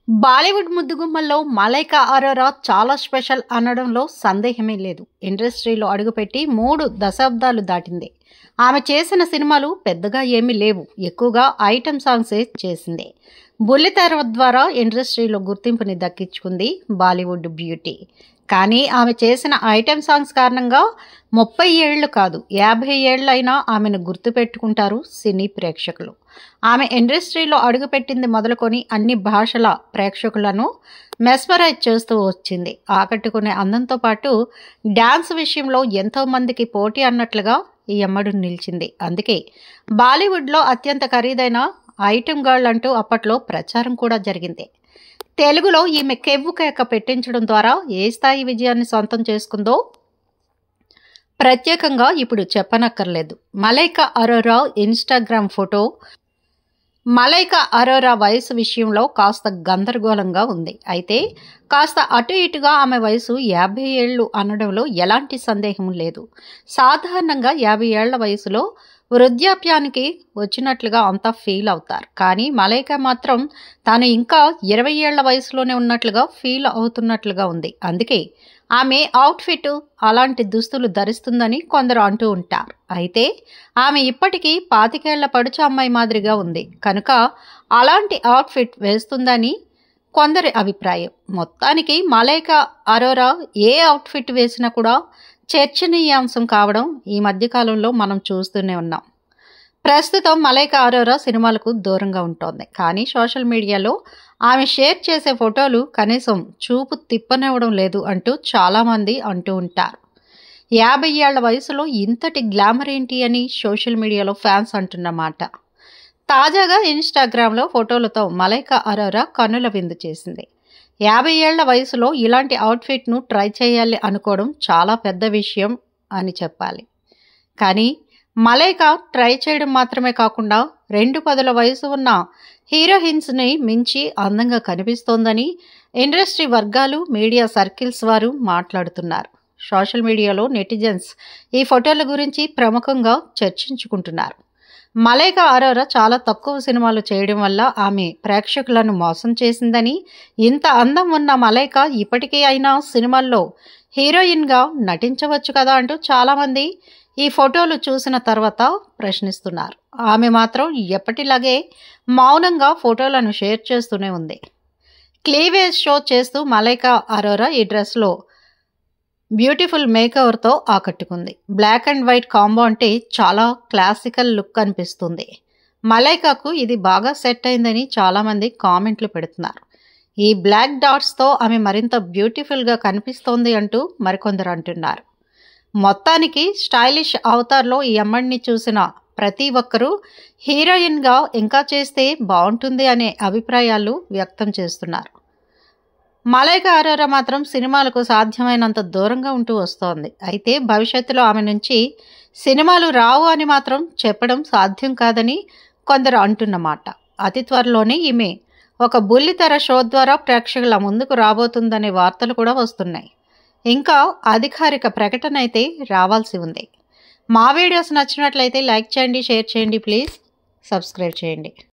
బాలీవుడ్ ముద్దుగుమ్మల్లో మలైకా అరోరా చాలా స్పెషల్ అనడంలో సందేహమే లేదు. ఇండస్ట్రీలో అడుగుపెట్టి 3 దశాబ్దాలు దాటింది. ఆమె చేసిన సినిమాలు పెద్దగా ఏమీ లేవు. ఎక్కువగా ఐటెం సాంగ్సే చేసింది. బుల్లితెర ద్వారా ఇండస్ట్రీలో గుర్తింపుని దక్కించుకుంది బాలీవుడ్ బ్యూటీ. కానీ ఆమె చేసిన ఐటెం సాంగ్స్ కారణంగా 30 ఏళ్లు కాదు 50 ఏళ్లైనా ఆమెను గుర్తుపెట్టుకుంటారు సినీ ప్రేక్షకులు. ఆమె ఇండస్ట్రీలో అడుగుపెట్టింది మొదలుకొని అన్ని భాషల ప్రేక్షకులను మెస్మరైజ్ చేస్తూ వచ్చింది. ఆకట్టుకునే అందంతో పాటు డ్యాన్స్ విషయంలో ఎంతో మందికి పోటీ అన్నట్లుగా ఈ అమ్మడు నిలిచింది. అందుకే బాలీవుడ్లో అత్యంత ఖరీదైన ఐటెం గర్ల్ అంటూ అప్పట్లో ప్రచారం కూడా జరిగింది. తెలుగులో ఈమె కెవ్వు కేక పెట్టించడం ద్వారా ఏ స్థాయి విజయాన్ని సొంతం చేసుకుందో ప్రత్యేకంగా ఇప్పుడు చెప్పనక్కర్లేదు. Malaika Arora Instagram photo. మలైకా అరోరా వయసు విషయంలో కాస్త గందరగోళంగా ఉంది. అయితే కాస్త అటు ఇటుగా ఆమె వయసు 50 ఏళ్లు అనడంలో ఎలాంటి సందేహం లేదు. సాధారణంగా 50 ఏళ్ల వయసులో వృద్ధాప్యానికి వచ్చినట్లుగా అంతా ఫీల్ అవుతారు. కానీ మలైకా మాత్రం తాను ఇంకా 20 ఏళ్ల వయసులోనే ఉన్నట్లుగా ఫీల్ అవుతున్నట్లుగా ఉంది. అందుకే ఆమె అవుట్ఫిట్ అలాంటి దుస్తులు ధరిస్తుందని కొందరు అంటూ ఉంటారు. అయితే ఆమె ఇప్పటికీ 25 ఏళ్ల పడుచు అమ్మాయి మాదిరిగా ఉంది కనుక అలాంటి అవుట్ఫిట్ వేస్తుందని కొందరి అభిప్రాయం. మొత్తానికి మలైకా అరోరా ఏ అవుట్ఫిట్ వేసినా కూడా చర్చనీయాంశం కావడం ఈ మధ్యకాలంలో మనం చూస్తూనే ఉన్నాం. ప్రస్తుతం మలైకా అరోరా సినిమాలకు దూరంగా ఉంటోంది. కానీ సోషల్ మీడియాలో ఆమె షేర్ చేసే ఫోటోలు కనీసం చూపు తిప్పనివ్వడం లేదు అంటూ చాలామంది అంటూ ఉంటారు. 50 ఏళ్ల వయసులో ఇంతటి గ్లామర్ ఏంటి అని సోషల్ మీడియాలో ఫ్యాన్స్ అంటున్నమాట. తాజాగా ఇన్స్టాగ్రామ్లో ఫోటోలతో మలైకా అరోరా కన్నుల విందు చేసింది. 50 ఏళ్ల వయసులో ఇలాంటి అవుట్ఫిట్ను ట్రై చేయాలి అనుకోవడం చాలా పెద్ద విషయం అని చెప్పాలి. కానీ మలైకా ట్రై చేయడం మాత్రమే కాకుండా 2 పదుల వయసు ఉన్న హీరోయిన్స్ని మించి అందంగా కనిపిస్తోందని ఇండస్ట్రీ వర్గాలు, మీడియా సర్కిల్స్ వారు మాట్లాడుతున్నారు. సోషల్ మీడియాలో నెటిజన్స్ ఈ ఫోటోల గురించి ప్రముఖంగా చర్చించుకుంటున్నారు. మలైకా అరోరా చాలా తక్కువ సినిమాలు చేయడం వల్ల ఆమె ప్రేక్షకులను మోసం చేసిందని, ఇంత అందం ఉన్న మలైకా ఇప్పటికే అయినా సినిమాల్లో హీరోయిన్గా నటించవచ్చు కదా అంటూ చాలామంది ఈ ఫోటోలు చూసిన తర్వాత ప్రశ్నిస్తున్నారు. ఆమె మాత్రం ఎప్పటిలాగే మౌనంగా ఫోటోలను షేర్ చేస్తూనే ఉంది. క్లీవేజ్ షో చేస్తూ మలైకా అరోరా ఈ డ్రెస్లో బ్యూటిఫుల్ మేకవర్తో ఆకట్టుకుంది. బ్లాక్ అండ్ వైట్ కాంబో అంటే చాలా క్లాసికల్ లుక్ అనిపిస్తుంది. మలైకాకు ఇది బాగా సెట్ అయిందని చాలామంది కామెంట్లు పెడుతున్నారు. ఈ బ్లాక్ డాట్స్తో ఆమె మరింత బ్యూటిఫుల్గా కనిపిస్తోంది అంటూ మరికొందరు అంటున్నారు. మొత్తానికి స్టైలిష్ అవతార్లో ఈ అమ్మడిని చూసిన ప్రతి ఒక్కరూ హీరోయిన్గా ఇంకా చేస్తే బాగుంటుంది అనే అభిప్రాయాలు వ్యక్తం చేస్తున్నారు. మలైకా అరోరా మాత్రం సినిమాలకు సాధ్యమైనంత దూరంగా ఉంటూ వస్తోంది. అయితే భవిష్యత్తులో ఆమె నుంచి సినిమాలు రావు అని మాత్రం చెప్పడం సాధ్యం కాదని కొందరు అంటున్నమాట. అతి త్వరలోనే ఈమె ఒక బుల్లితెర షో ద్వారా ప్రేక్షకుల ముందుకు రాబోతుందనే వార్తలు కూడా వస్తున్నాయి. ఇంకా అధికారిక ప్రకటన అయితే రావాల్సి ఉంది. మా వీడియోస్ నచ్చినట్లయితే లైక్ చేయండి, షేర్ చేయండి, ప్లీజ్ సబ్స్క్రైబ్ చేయండి.